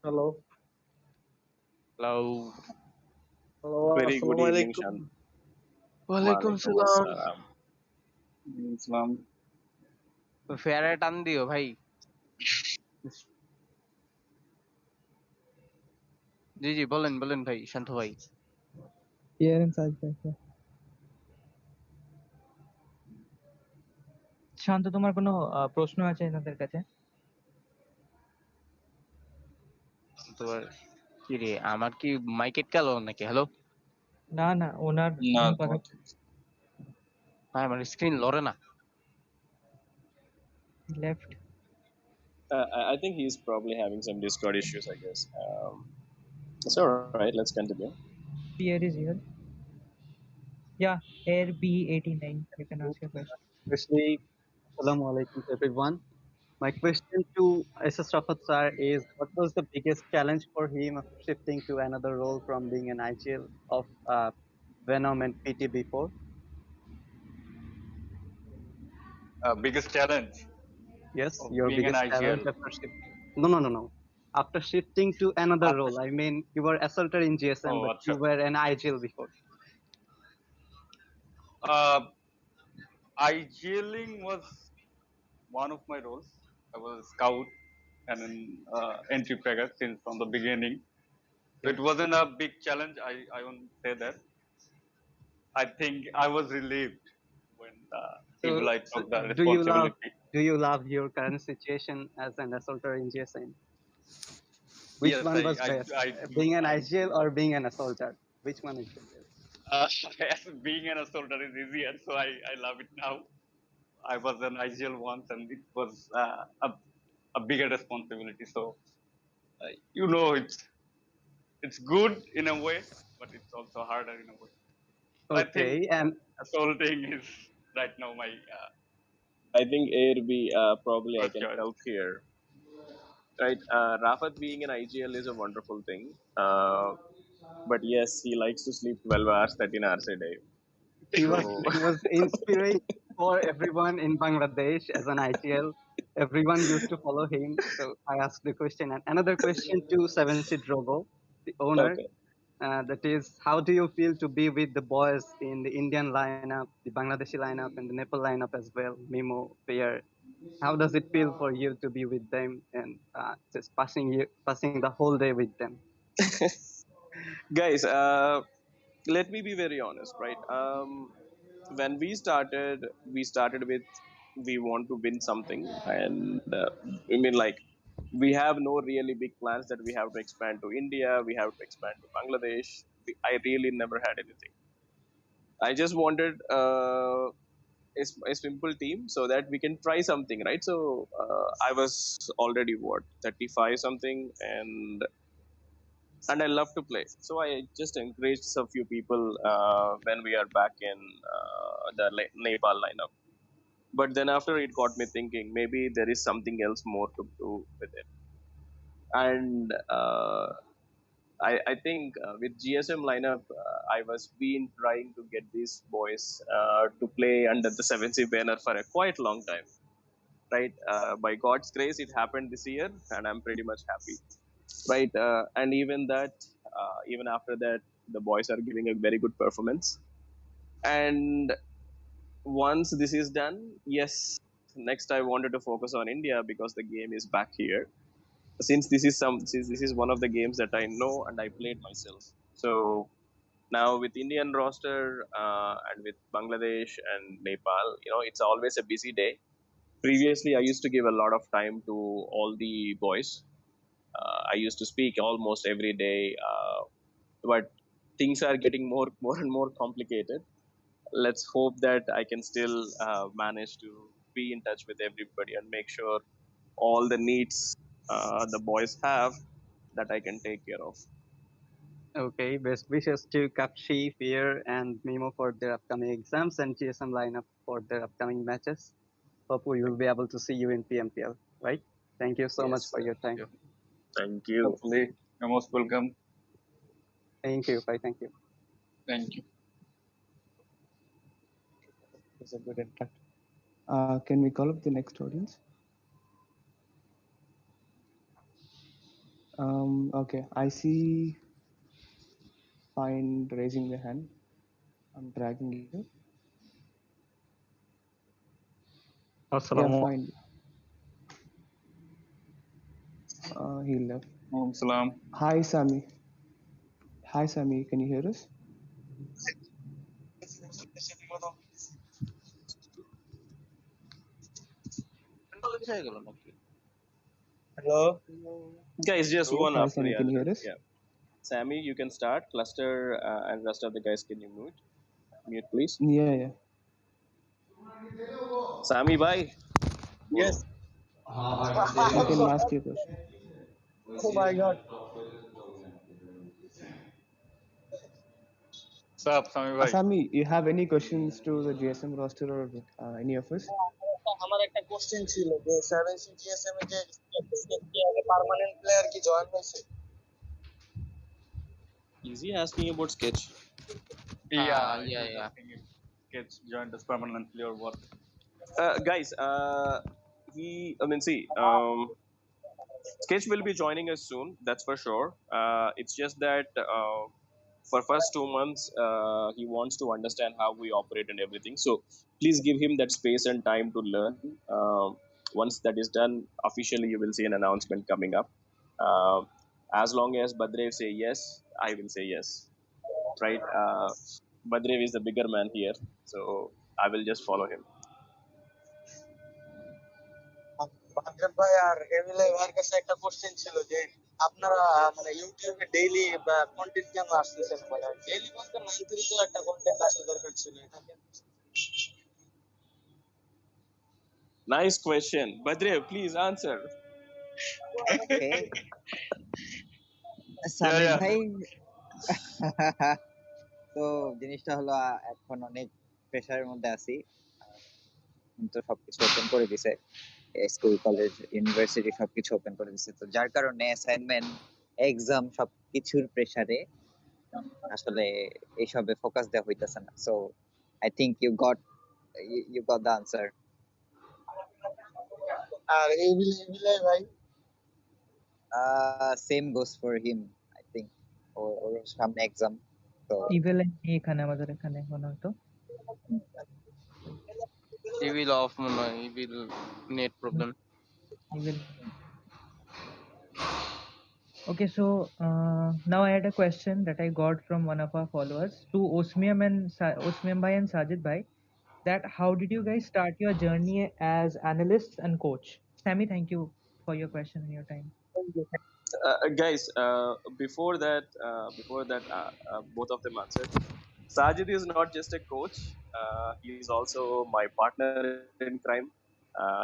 Hello. Hello. Hello. Very good evening, Assalamualaikum. Shan. Walaikum Walaikum salam. assalam. Islam. ফেয়ারে টান দিও ভাই। জি জি বলেন বলেন ভাই শান্ত ভাই। ক্লিয়ারেন্স আসবে একটা। শান্ত, তোমার কোনো প্রশ্ন আছে এনাদের কাছে? তোমার কি রে, আমার কি মাইকেট গেল নাকি? হ্যালো না না, ওনার না কোনো তো কথা। ভাই, আমার স্ক্রিন লড়ে না। Left. I think he's probably having some Discord issues, I guess. It's alright, let's continue. Pierre is here. Yeah, Air B89. You can ask your question. Firstly, Assalamu alaikum to everyone. My question to SS Rafat sir is what was the biggest challenge for him of shifting to another role from being an IGL of Venom and PT before? Biggest challenge Yes, of your being an biggest challenge IGL. after shifting. No. After shifting to another After role, I mean, you were assaulter in GSM, oh, but acha. you were an IGL before. IGLing was one of my roles. I was a scout and an entry fragger since from the beginning. So it wasn't a big challenge. I won't say that. I think I was relieved when So, I so took the do you love responsibility. do you love your current situation as an assaulter in GSM? Which Yes, one was best, I do. being an IGL or being an assaulter? Which one is the best? As being an assaulter is easier, so I love it now. I was an IGL once, and it was a bigger responsibility. So it's good in a way, but it's also harder in a way. I think Okay, and assaulting is right now my I think AirB, probably I first can choice. help here. Right, Rafat being an IGL is a wonderful thing. But yes, he likes to sleep 12 hours, 13 hours a day. he was So, he was inspiration for everyone in Bangladesh as an IGL. Everyone used to follow him. So I asked the question. And another question to Seven Seed Robo, the owner. okay. That is, how do you feel to be with the boys in the Indian lineup, the Bangladeshi lineup, and the Nepal lineup as well, Mimo, Payer? How does it feel for you to be with them and just passing the whole day with them? Guys, let me be very honest, right? When we started with we want to win something, and I mean, like, we have no really big plans that we have to expand to India, we have to expand to Bangladesh. I really never had anything. I just wanted a simple team so that we can try something, right? So I was already what 35 something, and I love to play. So I just encouraged a few people when we are back in the Nepal lineup. But then after it got me thinking, maybe there is something else more to do with it. And I think with GSM lineup, I was been trying to get these boys to play under the 7C banner for a quite long time. Right, by God's grace, it happened this year, and I'm pretty much happy. Right, and even after that, the boys are giving a very good performance. And once this is done, yes, next I wanted to focus on India because the game is back here. Since this is one of the games that I know and I played myself. So now with Indian roster and with Bangladesh and Nepal, it's always a busy day. Previously, I used to give a lot of time to all the boys. I used to speak almost every day, but things are getting more and more complicated. Let's hope that I can still manage to be in touch with everybody and make sure all the needs the boys have that I can take care of. Okay, best wishes to Kapshi, Fear, and Mimo for their upcoming exams and GSM lineup for their upcoming matches. Hope we will be able to see you in PMPL, right? Thank you so much Yes, for sir. your time. Thank you. Hopefully, you're most welcome. Thank you. Bye. Thank you. Thank you. It's a good interact. Can we call up the next audience? Okay, I see Find raising the hand. I'm dragging you. Yeah, Assalamu Find. He left. Salam. Hi, Sami. Hi, Sami. Can you hear us? হয়ে গেল নাকি? Hello. Guys, just one Hi, after Sami. the Can you other. hear us? Yeah. Sammy, you can start. Cluster and rest of the guys, can you mute? Mute, please. Yeah, yeah. Sammy, bye. Yes. You can ask your question. Oh my God. Sup, Sami bhai? Sami, you have any questions to the GSM roster or any of us? আমার একটা question ছিল যে 7C GSM এ যে কি আগে permanent player কি join হয়েছে? Is he asking about sketch? Yeah, yeah, he's yeah. asking if gets joined us permanently or what. Guys, see, Sketch will be joining us soon. That's for sure. It's just that for first 2 months, he wants to understand how we operate and everything. So please give him that space and time to learn. Once that is done, officially you will see an announcement coming up. As long as Badrev say yes, I will say yes. Right? Badrev is the bigger man here, so I will just follow him. বাদরাব ভাই আর এমিলাই ভাইয়ের কাছে একটা question ছিল যে আপনারা মানে ইউটিউবে daily content কেন আসতেছেন, মানে ডেইলি বলতে মান্থলি তো একটা কন্টেন্ট আসা দরকার ছিল, এটা কেন? Nice question. Badrev, please answer. Okay Yeah, Samir yeah. ভাই তো জিনিসটা হলো এখন অনেক প্রেশারের মধ্যে আছি, তো সবকিছু ওপেন করে দিছে, স্কুল কলেজ ইউনিভার্সিটি সবকিছু ওপেন করে দিছে, তো যার কারণে অ্যাসাইনমেন্ট এক্সাম সবকিছুর প্রেসারে আসলে এইসবে ফোকাস দেওয়া হইতেছে না। So I think you got the answer. আর এমিলাই ভাই same goes for him, I think ওর সামনে এক্সাম, তো ইভেল এখানে আমাদের এখানে মনে হতো Evil off মনে হয়, evil net problem. Evil. Okay, so now I had a question that I got from one of our followers to Osmium Bhai and Sajid Bhai, that how did you guys start your journey as analysts and coach? Sammy, thank you for your question and your time. Guys, before that, both of them answered. Sajid is not just a coach; he is also my partner in crime.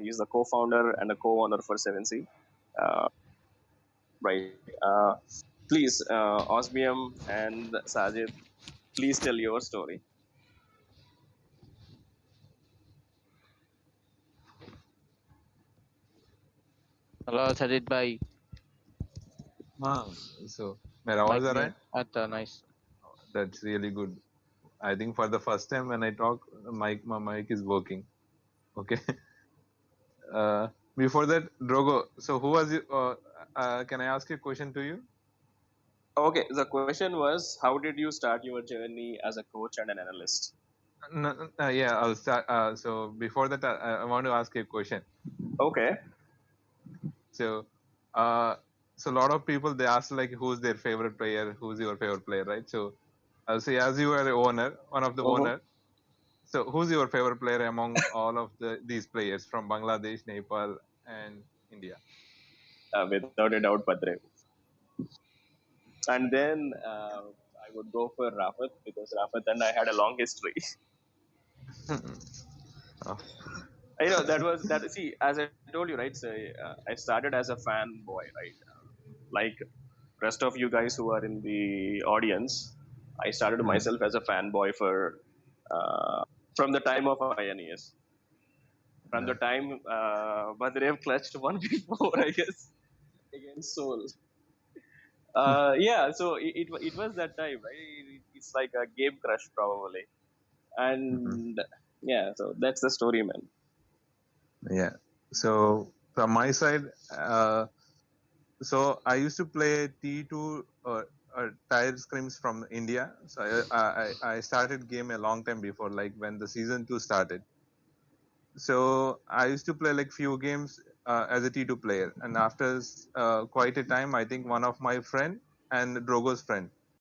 He is the co-founder and a co-owner for 7C. Right. Please, Osmium and Sajid, please tell your story. Hello, Sajid bhai. So मेरा आवाज आ रहा है? Atta, nice. That's really good. I think for the first time when I talk, my mic is working. Okay. Before that, Drogo. So who was you? Can I ask a question to you? Okay, the question was, how did you start your journey as a coach and an analyst? No, yeah, I'll start. So before that, I want to ask a question. Okay. So, so a lot of people they ask like, who's their favorite player? Who's your favorite player, right? So, I'll say as you are a owner, one of the owner. So, who's your favorite player among all of these players from Bangladesh, Nepal, and India? Without a doubt, Badrev. And then I would go for Rafat because Rafat and I had a long history. Oh. You know, that was that. See, as I told you, right? So I started as a fanboy, right? Like rest of you guys who are in the audience, I started myself as a fanboy for from the time of INES. From the time Badrev clutched 1v4, I guess, against Soul. Yeah, so it was that time, right? It's like a game crush probably, and yeah, so that's the story, man. Yeah. So from my side, So I used to play T2 tire scrims from India. So I started game a long time before, like when the season 2 started. So I used to play like few games as a T2 player, and after quite a time, I think one of my friend and Drogo's friend,